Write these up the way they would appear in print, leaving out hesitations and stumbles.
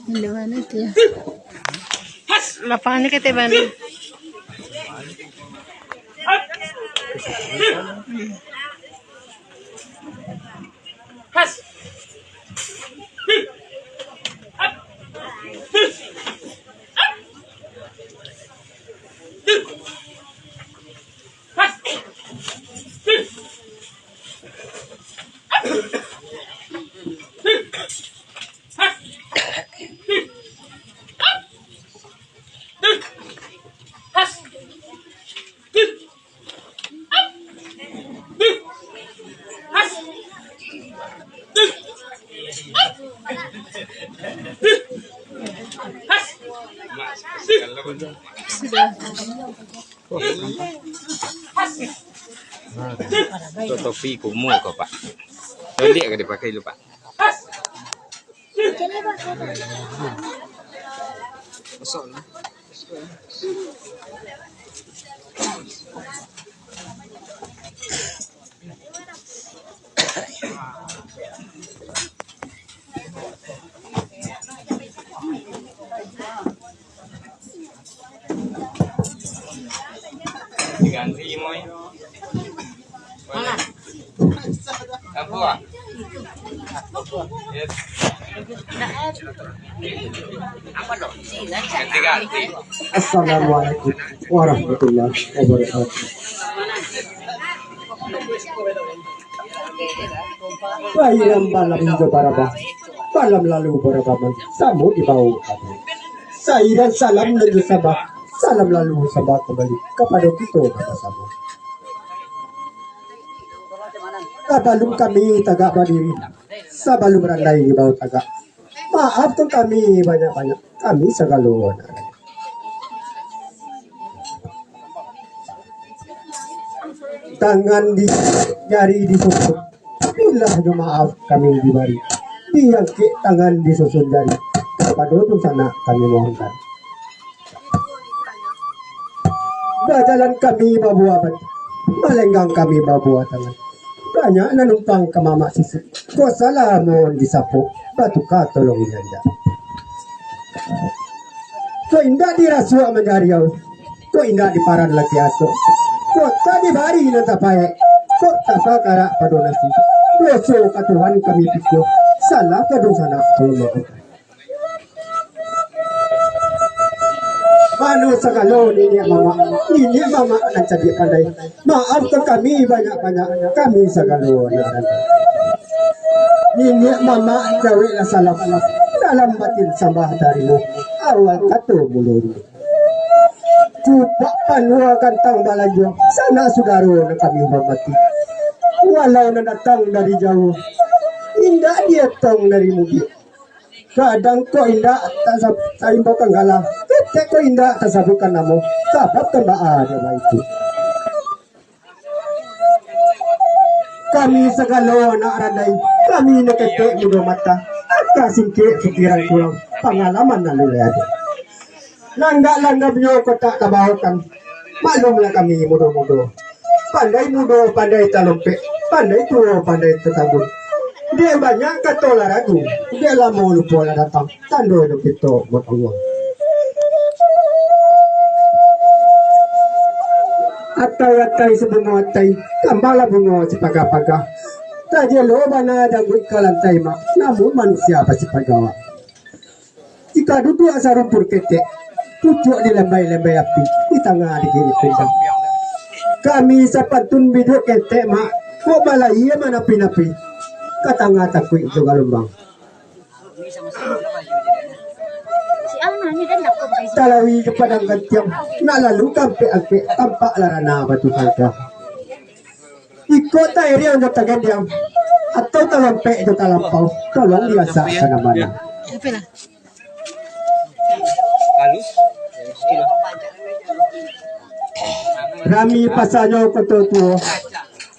Di mana itu ya? Lapangannya kayak mana? Sudah. Itu topi kumuh kok Pak. Balik ke dipakai dulu Pak. Masuk. Diganti moy. Mana? Apa? Yes. Apa dong? Ganti-ganti. Assalamualaikum warahmatullahi wabarakatuh. Bayiran malam hingga barabah, malam lalu barabaman, samu di bawah kami. Sairan salam dari sabah, salam lalu sabah kembali kepada kita bersama. Kabalum kami tagak berdiri, sabalum randai di bawah tagak. Maafkan kami banyak-banyak, kami segala. Tangan di jari disusun, bila maaf kami diberi. Diangkit tangan disusun jari, kepada itu sana kami mohonkan. Berjalan kami bawa abad, melenggang kami bawa tangan. Banyak nanumpang ke mama sisi, ko salah mohon disapu, batu ka tolong janda. Ko indah dirasuak menjariau, ko indah di paran laki aso. Ko tadi bari na tapaye, ko tapakara padonasi. Doso ka Tuhan kami pikir, salah kadung sana tolong mohon. Manu segalo ini mama nak jadi pandai. Maafkan kami banyak-banyak, kami segalo. Ini mama jawablah salam dalam batin sambah darimu. Awal kata mulur. Kupak panua kantang balajo, sana saudara kami hormati. Walau datang dari jauh, indah dia tong dari mugi. Kadang kau indah tak saimbo kanggala, ketek kau indah tak sabukan namo, kabab kembaa ada itu. Kami segala anak radai, kami neketek mudo mata, agak singkir pikiran kurang, pengalaman lalu ada. Langga beliau kotak tabahukan, maklumlah kami mudo-mudo. Pandai mudo, pandai talompe, pandai tua, pandai tetabun. Dia banyak kata olahraga, dia lama lupa lah datang, tanda hidup kita buat Allah. Atai sebunga atai, kambala bunga cipaga-paga. Taja loba na danggut kalantai mak, namun manusia pasti pagawa. Jika duduk asal rumpur ketek, pucuk di lembai-lembai api, di tengah di kiri pendang. Kami sapatun biduk ketek mak, kok balai mana napi-napi. Katanga takui itu galumbang. Talawi kepada gantiang, nak lalu kampe tampak larana batu kanta. Ikut air yang jatuh gantiang, atau talampe itu talampau, tolong biasa sana mana. Rami pasanyo kototuo,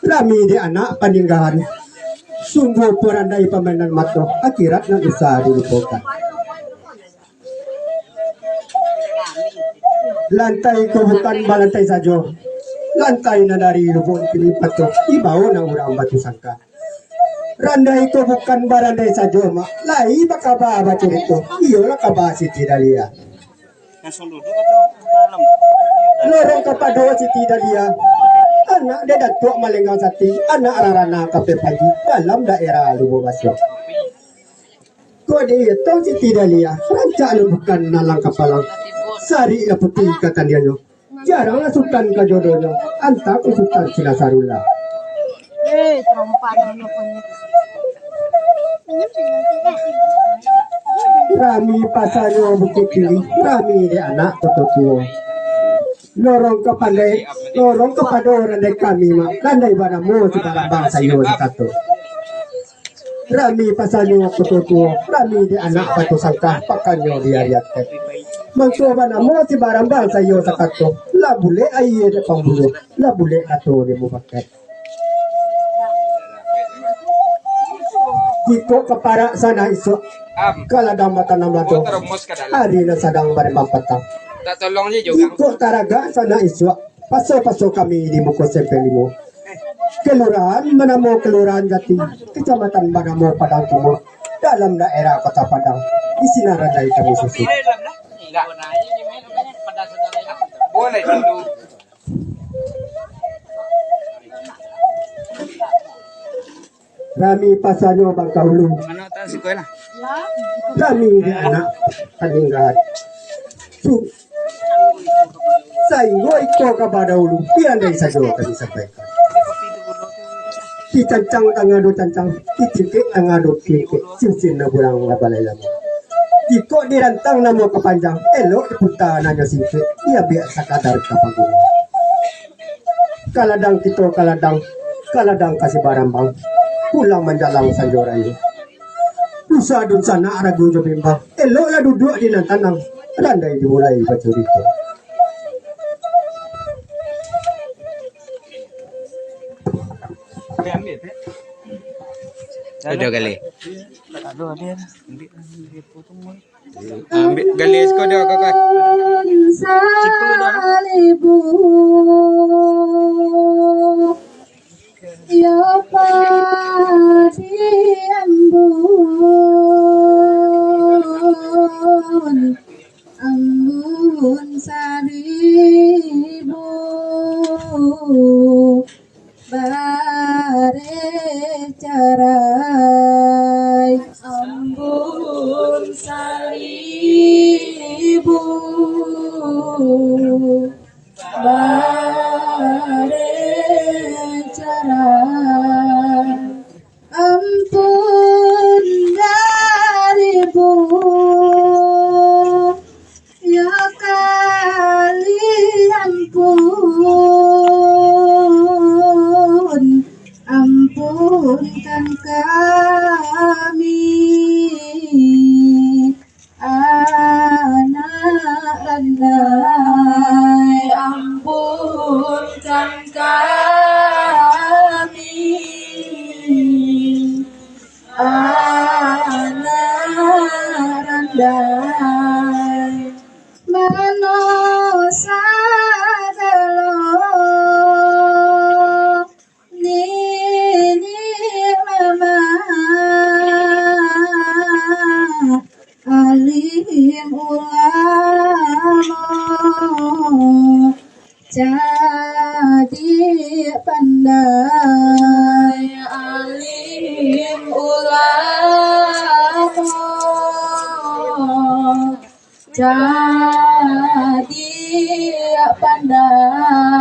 rami di anak paninggahan. Sungguh perandai pemainan mato, akhirat yang bisa dilupakan. Lantai ko bukan balantai saja, lantai na dari lubuk pilipat ko, ibaw na urang batu sangka. Randai itu bukan barandai saja mak. Lai bakaba baca itu. Iyalah kaba Siti Dahlia. Langsung duduk atau dalam? Lorong kepada Siti Dahlia. Anak dia datuk Malenggang Sati. Anak Rarana Kape Pagi dalam daerah Lubu Basyo. Kau dia tahu Siti Dahlia. Rancak lu bukan nalang kapalang. Sari la putih kata dia nyo. Jaranglah sultan ke jodohnya. Antak sultan Sinasarula. Rami pasanyo bukit kiri. Rami dia anak toto lorong kepada orang dari kami mak. Landai banamu sekarang bangsa yo satu. Rami pasanyo toto Rami dia anak batu sangkah pakanyo dia lihat. Mencoba namo si barang bangsa yo sakato. La bule aye de pambulu. La bule ato de mubakat. Jiko kepara sana iso. Kaladang mata namlato. Hari na sadang barembang petang. Tak tolong dia juga. Jiko taraga sana iso. Paso-paso kami di muko sempelimu. Kelurahan Manamo Kelurahan Jati. Kecamatan Manamo Padang Timur. Dalam daerah Kota Padang. Di sinaran dari kami susu. Boleh dulu. Rami pasanyo Bangkahulu. Mana tahu sekolah? Rami di anak peninggalan. Sainggo iko kepada ulu. Piandai saja kami sampaikan. Cancang tangado cancang. Cicik tangado cicik. Cincin na burang labalay lama. Jiko dirantang namo kepanjang. Elok diputa nanya singkit. Ia biasa kadar kapagung. Kaladang kito kaladang kasih barambang. Pulang menjalang sanjora ini. Usaha dun sana arago jo bimbang. Eloklah duduk di nantanang. Randai dimulai baca itu. Sudah kali. Aduh, dia. Ambil galis kau dah kakak. Salibu ya padi ambun salibu bare carai ambun salibu bare carai ampun daribu ya kali ampunkan kami anak randai ampunkan kami anak randai manosa alim ulama jadi pandai alim ulama jadi pandai